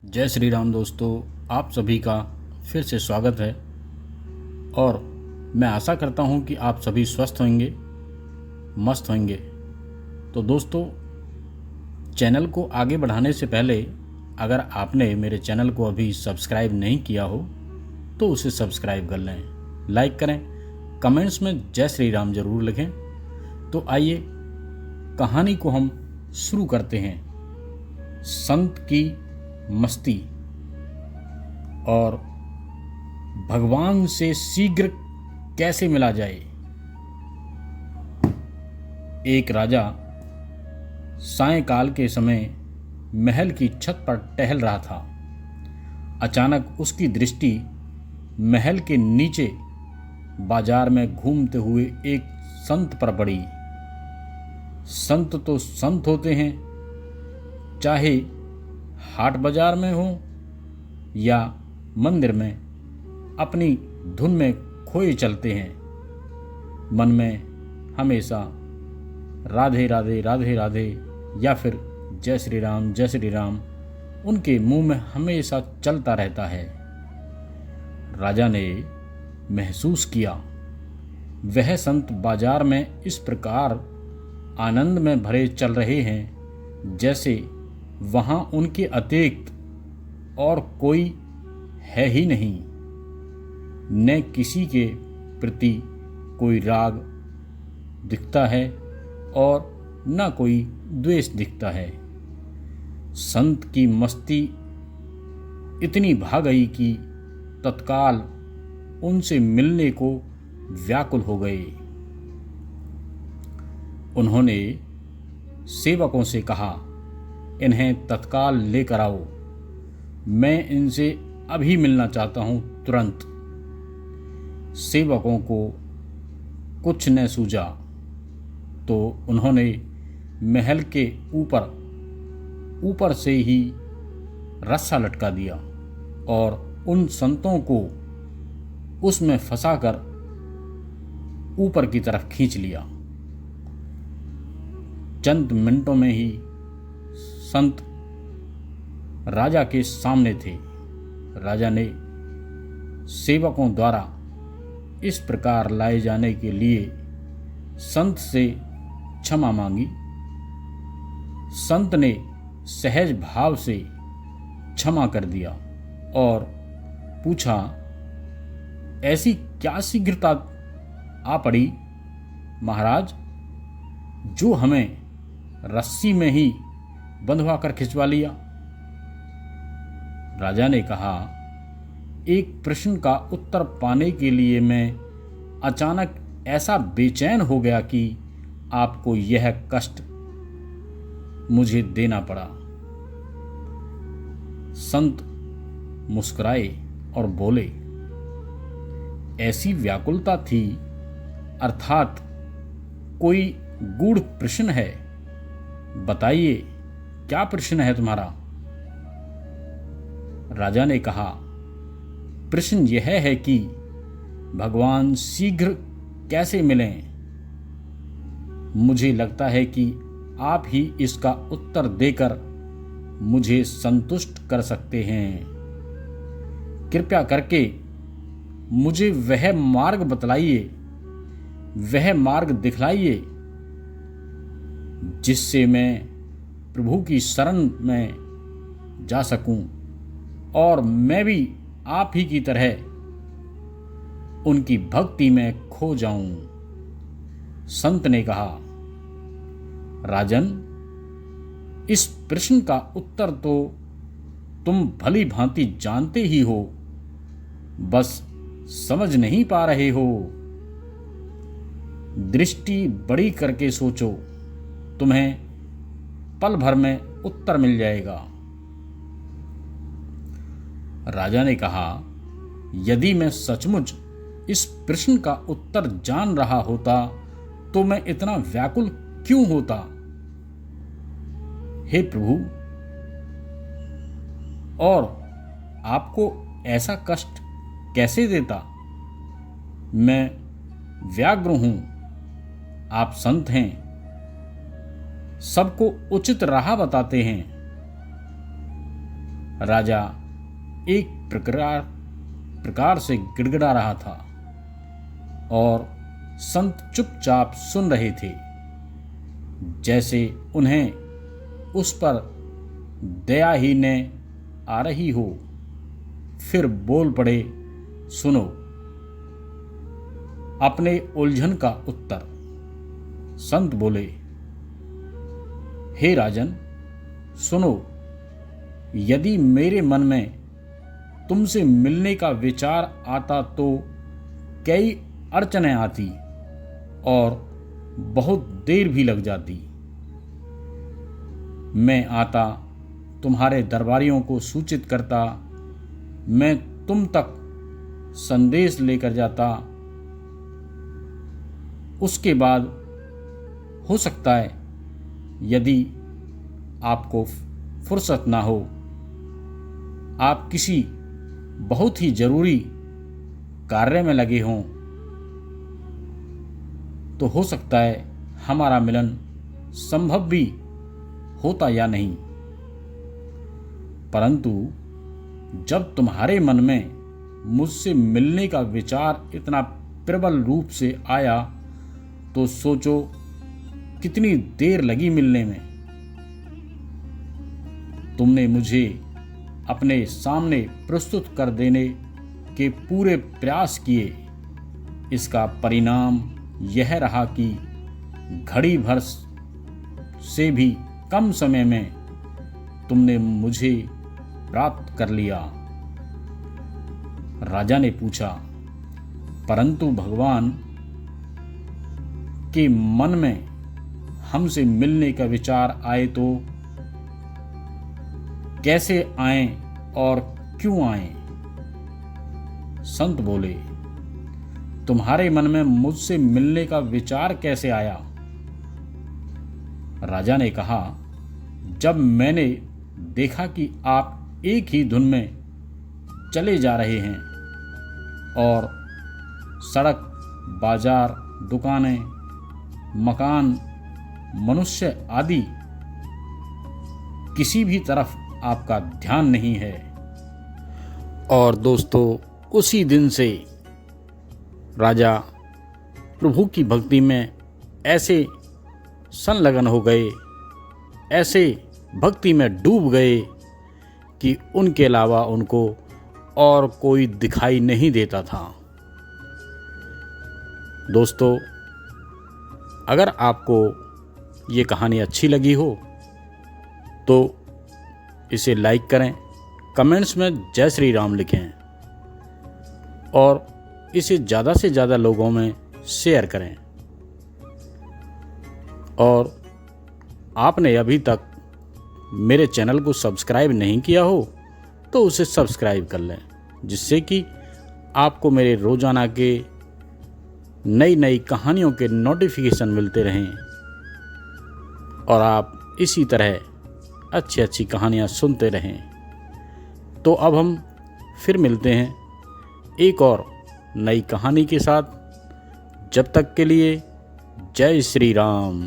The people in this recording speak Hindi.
जय श्री राम दोस्तों, आप सभी का फिर से स्वागत है। और मैं आशा करता हूं कि आप सभी स्वस्थ होंगे, मस्त होंगे। तो दोस्तों, चैनल को आगे बढ़ाने से पहले अगर आपने मेरे चैनल को अभी सब्सक्राइब नहीं किया हो तो उसे सब्सक्राइब कर लें, लाइक करें, कमेंट्स में जय श्री राम ज़रूर लिखें। तो आइए कहानी को हम शुरू करते हैं। संत की मस्ती और भगवान से शीघ्र कैसे मिला जाए। एक राजा सायंकाल के समय महल की छत पर टहल रहा था। अचानक उसकी दृष्टि महल के नीचे बाजार में घूमते हुए एक संत पर पड़ी। संत तो संत होते हैं, चाहे हाट बाजार में हो या मंदिर में, अपनी धुन में खोए चलते हैं। मन में हमेशा राधे राधे राधे राधे या फिर जय श्री राम उनके मुंह में हमेशा चलता रहता है। राजा ने महसूस किया वह संत बाजार में इस प्रकार आनंद में भरे चल रहे हैं जैसे वहां उनके अतिरिक्त और कोई है ही नहीं। न किसी के प्रति कोई राग दिखता है और न कोई द्वेष दिखता है। संत की मस्ती इतनी भा गई कि तत्काल उनसे मिलने को व्याकुल हो गए। उन्होंने सेवकों से कहा, इन्हें तत्काल लेकर आओ, मैं इनसे अभी मिलना चाहता हूं, तुरंत। सेवकों को कुछ न सूझा तो उन्होंने महल के ऊपर से ही रस्सा लटका दिया और उन संतों को उसमें फंसाकर ऊपर की तरफ खींच लिया। चंद मिनटों में ही संत राजा के सामने थे। राजा ने सेवकों द्वारा इस प्रकार लाए जाने के लिए संत से क्षमा मांगी। संत ने सहज भाव से क्षमा कर दिया और पूछा, ऐसी क्या शीघ्रता आ पड़ी महाराज, जो हमें रस्सी में ही बंधवा कर खिंचवा लिया। राजा ने कहा, एक प्रश्न का उत्तर पाने के लिए मैं अचानक ऐसा बेचैन हो गया कि आपको यह कष्ट मुझे देना पड़ा। संत मुस्कुराए और बोले, ऐसी व्याकुलता थी, अर्थात कोई गूढ़ प्रश्न है, बताइए क्या प्रश्न है तुम्हारा। राजा ने कहा, प्रश्न यह है कि भगवान शीघ्र कैसे मिलें। मुझे लगता है कि आप ही इसका उत्तर देकर मुझे संतुष्ट कर सकते हैं। कृपया करके मुझे वह मार्ग बतलाइए, वह मार्ग दिखलाइए जिससे मैं प्रभु की शरण में जा सकूं और मैं भी आप ही की तरह उनकी भक्ति में खो जाऊं। संत ने कहा, राजन, इस प्रश्न का उत्तर तो तुम भली भांति जानते ही हो, बस समझ नहीं पा रहे हो। दृष्टि बड़ी करके सोचो, तुम्हें पल भर में उत्तर मिल जाएगा। राजा ने कहा, यदि मैं सचमुच इस प्रश्न का उत्तर जान रहा होता तो मैं इतना व्याकुल क्यों होता। हे प्रभु, और आपको ऐसा कष्ट कैसे देता। मैं व्याग्र हूं, आप संत हैं, सबको उचित राह बताते हैं। राजा एक प्रकार से गिड़गिड़ा रहा था और संत चुपचाप सुन रहे थे, जैसे उन्हें उस पर दया ही न आ रही हो। फिर बोल पड़े, सुनो अपने उलझन का उत्तर। संत बोले, हे राजन, सुनो, यदि मेरे मन में तुमसे मिलने का विचार आता तो कई अड़चनें आती और बहुत देर भी लग जाती। मैं आता, तुम्हारे दरबारियों को सूचित करता, मैं तुम तक संदेश लेकर जाता। उसके बाद हो सकता है यदि आपको फुर्सत ना हो, आप किसी बहुत ही जरूरी कार्य में लगे हों, तो हो सकता है हमारा मिलन संभव भी होता या नहीं। परंतु जब तुम्हारे मन में मुझसे मिलने का विचार इतना प्रबल रूप से आया तो सोचो कितनी देर लगी मिलने में। तुमने मुझे अपने सामने प्रस्तुत कर देने के पूरे प्रयास किए। इसका परिणाम यह रहा कि घड़ी भर से भी कम समय में तुमने मुझे प्राप्त कर लिया। राजा ने पूछा, परंतु भगवान के मन में हमसे मिलने का विचार आए तो कैसे आए और क्यों आए? संत बोले, तुम्हारे मन में मुझसे मिलने का विचार कैसे आया? राजा ने कहा, जब मैंने देखा कि आप एक ही धुन में चले जा रहे हैं और सड़क, बाजार, दुकानें, मकान, मनुष्य आदि किसी भी तरफ आपका ध्यान नहीं है। और दोस्तों, उसी दिन से राजा प्रभु की भक्ति में ऐसे संलग्न हो गए, ऐसे भक्ति में डूब गए कि उनके अलावा उनको और कोई दिखाई नहीं देता था। दोस्तों, अगर आपको ये कहानी अच्छी लगी हो तो इसे लाइक करें, कमेंट्स में जय श्री राम लिखें और इसे ज़्यादा से ज़्यादा लोगों में शेयर करें। और आपने अभी तक मेरे चैनल को सब्सक्राइब नहीं किया हो तो उसे सब्सक्राइब कर लें, जिससे कि आपको मेरे रोज़ाना के नई नई कहानियों के नोटिफिकेशन मिलते रहें और आप इसी तरह अच्छी अच्छी कहानियाँ सुनते रहें। तो अब हम फिर मिलते हैं एक और नई कहानी के साथ। जब तक के लिए जय श्री राम।